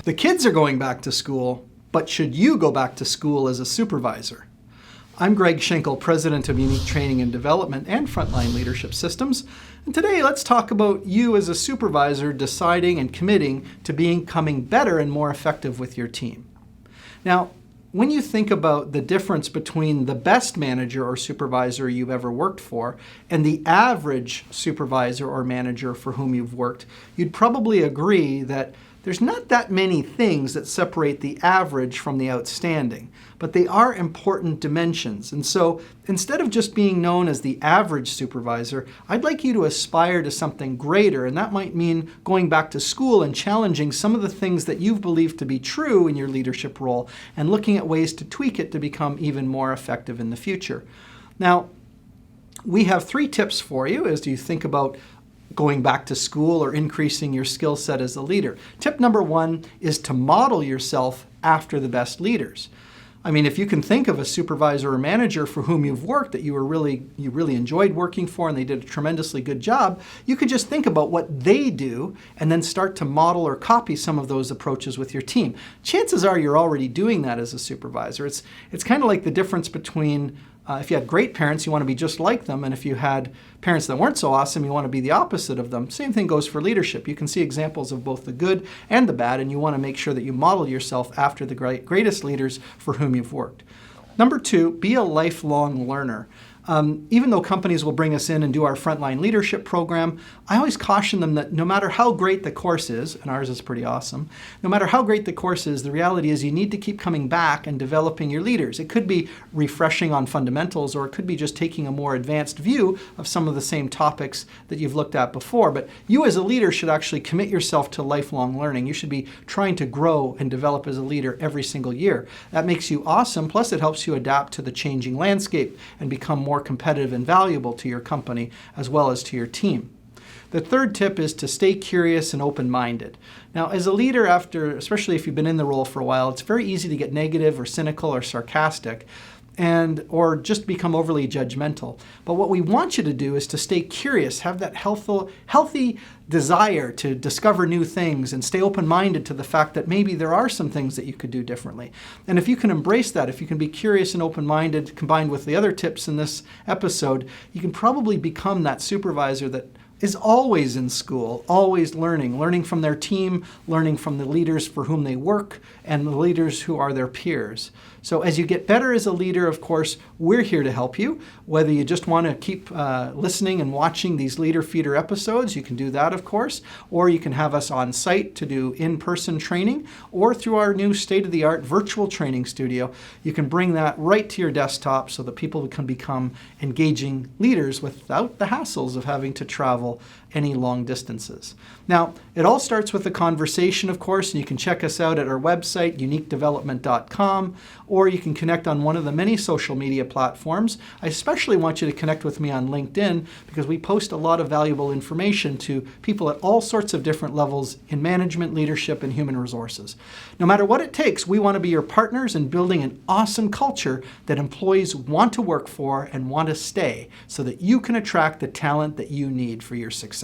The kids are going back to school, but should you go back to school as a supervisor? I'm Greg Schenkel, President of Unique Training and Development and Frontline Leadership Systems. And today let's talk about you as a supervisor deciding and committing to becoming better and more effective with your team. Now, when you think about the difference between the best manager or supervisor you've ever worked for and the average supervisor or manager for whom you've worked, you'd probably agree that there's not that many things that separate the average from the outstanding, but they are important dimensions. And so instead of just being known as the average supervisor, I'd like you to aspire to something greater, and that might mean going back to school and challenging some of the things that you've believed to be true in your leadership role and looking at ways to tweak it to become even more effective in the future. Now, we have 3 tips for you as you think about going back to school or increasing your skill set as a leader. Tip number 1 is to model yourself after the best leaders. I mean, if you can think of a supervisor or manager for whom you've worked that you really enjoyed working for and they did a tremendously good job, you could just think about what they do and then start to model or copy some of those approaches with your team. Chances are you're already doing that as a supervisor. It's kind of like the difference between if you had great parents, you want to be just like them, and if you had parents that weren't so awesome, you want to be the opposite of them. Same thing goes for leadership. You can see examples of both the good and the bad, and you want to make sure that you model yourself after the greatest leaders for whom you've worked. Number 2, be a lifelong learner. Even though companies will bring us in and do our frontline leadership program, I always caution them that no matter how great the course is, and ours is pretty awesome, no matter how great the course is, the reality is you need to keep coming back and developing your leaders. It could be refreshing on fundamentals, or it could be just taking a more advanced view of some of the same topics that you've looked at before. But you as a leader should actually commit yourself to lifelong learning. You should be trying to grow and develop as a leader every single year. That makes you awesome, plus it helps you adapt to the changing landscape and become more competitive and valuable to your company as well as to your team. The 3rd tip is to stay curious and open-minded. Now, as a leader, especially if you've been in the role for a while, it's very easy to get negative or cynical or sarcastic or just become overly judgmental. But what we want you to do is to stay curious, have that healthy desire to discover new things and stay open-minded to the fact that maybe there are some things that you could do differently. And if you can embrace that, if you can be curious and open-minded combined with the other tips in this episode, you can probably become that supervisor that is always in school, always learning from their team, learning from the leaders for whom they work, and the leaders who are their peers. So as you get better as a leader, of course, we're here to help you. Whether you just want to keep listening and watching these Leader Feeder episodes, you can do that, of course, or you can have us on site to do in-person training, or through our new state-of-the-art virtual training studio. You can bring that right to your desktop so that people can become engaging leaders without the hassles of having to travel any long distances. Now, it all starts with a conversation, of course, and you can check us out at our website, uniquedevelopment.com, or you can connect on one of the many social media platforms. I especially want you to connect with me on LinkedIn because we post a lot of valuable information to people at all sorts of different levels in management, leadership, and human resources. No matter what it takes, we want to be your partners in building an awesome culture that employees want to work for and want to stay so that you can attract the talent that you need for your success.